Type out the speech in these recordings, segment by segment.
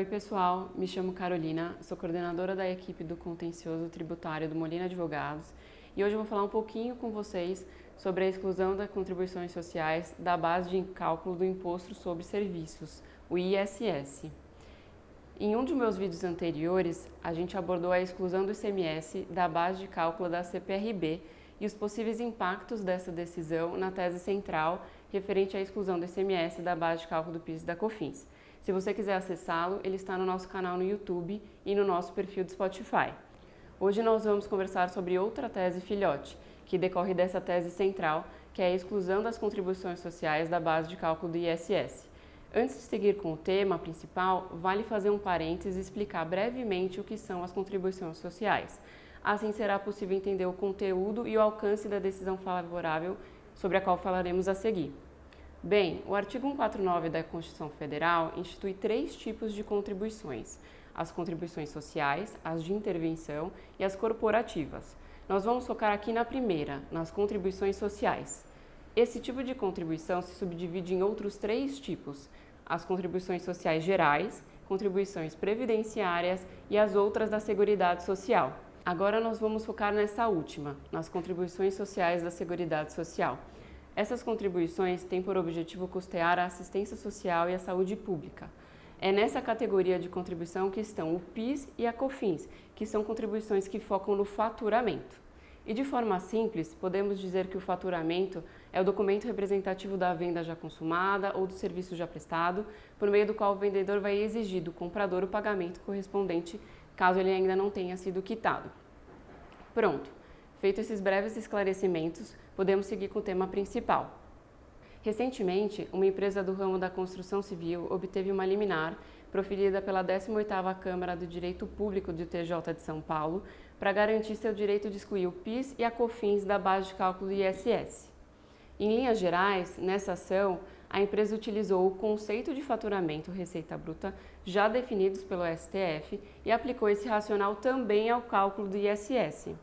Oi pessoal, me chamo Carolina, sou coordenadora da equipe do Contencioso Tributário do Molina Advogados e hoje eu vou falar um pouquinho com vocês sobre a exclusão das contribuições sociais da base de cálculo do Imposto sobre Serviços, o ISS. Em um dos meus vídeos anteriores, a gente abordou a exclusão do ICMS da base de cálculo da CPRB e os possíveis impactos dessa decisão na tese central referente à exclusão do ICMS da base de cálculo do PIS e da COFINS. Se você quiser acessá-lo, ele está no nosso canal no YouTube e no nosso perfil do Spotify. Hoje nós vamos conversar sobre outra tese filhote, que decorre dessa tese central, que é a exclusão das contribuições sociais da base de cálculo do ISS. Antes de seguir com o tema principal, vale fazer um parênteses e explicar brevemente o que são as contribuições sociais. Assim será possível entender o conteúdo e o alcance da decisão favorável sobre a qual falaremos a seguir. Bem, o artigo 149 da Constituição Federal institui 3 tipos de contribuições: as contribuições sociais, as de intervenção e as corporativas. Nós vamos focar aqui na primeira, nas contribuições sociais. Esse tipo de contribuição se subdivide em outros 3 tipos: as contribuições sociais gerais, contribuições previdenciárias e as outras da Seguridade Social. Agora nós vamos focar nessa última, nas contribuições sociais da Seguridade Social. Essas contribuições têm por objetivo custear a assistência social e a saúde pública. É nessa categoria de contribuição que estão o PIS e a COFINS, que são contribuições que focam no faturamento. E de forma simples, podemos dizer que o faturamento é o documento representativo da venda já consumada ou do serviço já prestado, por meio do qual o vendedor vai exigir do comprador o pagamento correspondente, caso ele ainda não tenha sido quitado. Pronto! Feito esses breves esclarecimentos, podemos seguir com o tema principal. Recentemente, uma empresa do ramo da construção civil obteve uma liminar proferida pela 18ª Câmara do Direito Público do TJ de São Paulo para garantir seu direito de excluir o PIS e a COFINS da base de cálculo do ISS. Em linhas gerais, nessa ação, a empresa utilizou o conceito de faturamento receita bruta já definidos pelo STF e aplicou esse racional também ao cálculo do ISS.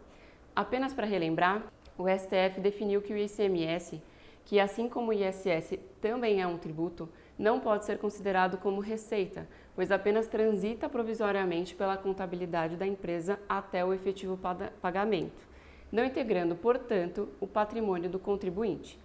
Apenas para relembrar, o STF definiu que o ICMS, que assim como o ISS também é um tributo, não pode ser considerado como receita, pois apenas transita provisoriamente pela contabilidade da empresa até o efetivo pagamento, não integrando, portanto, o patrimônio do contribuinte.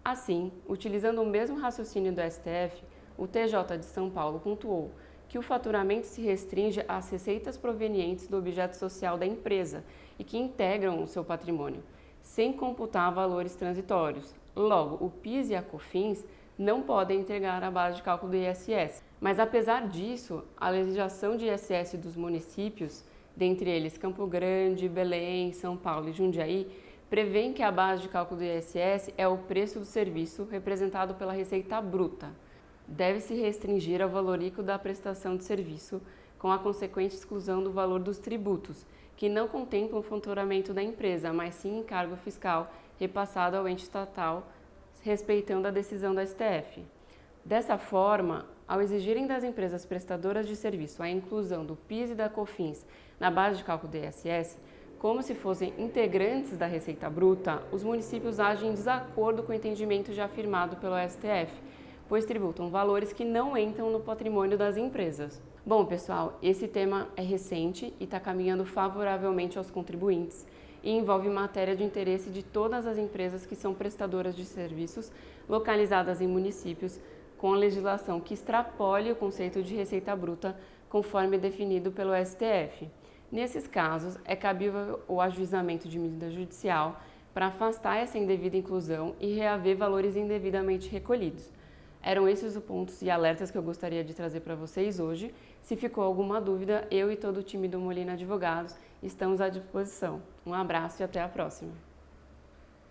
Assim, utilizando o mesmo raciocínio do STF, o TJ de São Paulo pontuou que o faturamento se restringe às receitas provenientes do objeto social da empresa e que integram o seu patrimônio, sem computar valores transitórios. Logo, o PIS e a COFINS não podem integrar a base de cálculo do ISS. Mas apesar disso, a legislação de ISS dos municípios, dentre eles Campo Grande, Belém, São Paulo e Jundiaí, prevêem que a base de cálculo do ISS é o preço do serviço representado pela receita bruta. Deve-se restringir ao valor líquido da prestação de serviço, com a consequente exclusão do valor dos tributos, que não contemplam o faturamento da empresa, mas sim encargo fiscal repassado ao ente estatal, respeitando a decisão do STF. Dessa forma, ao exigirem das empresas prestadoras de serviço a inclusão do PIS e da COFINS na base de cálculo do ISS, como se fossem integrantes da receita bruta, os municípios agem em desacordo com o entendimento já afirmado pelo STF, pois tributam valores que não entram no patrimônio das empresas. Bom, pessoal, esse tema é recente e está caminhando favoravelmente aos contribuintes e envolve matéria de interesse de todas as empresas que são prestadoras de serviços localizadas em municípios com a legislação que extrapole o conceito de receita bruta conforme definido pelo STF. Nesses casos, é cabível o ajuizamento de medida judicial para afastar essa indevida inclusão e reaver valores indevidamente recolhidos. Eram esses os pontos e alertas que eu gostaria de trazer para vocês hoje. Se ficou alguma dúvida, eu e todo o time do Molina Advogados estamos à disposição. Um abraço e até a próxima!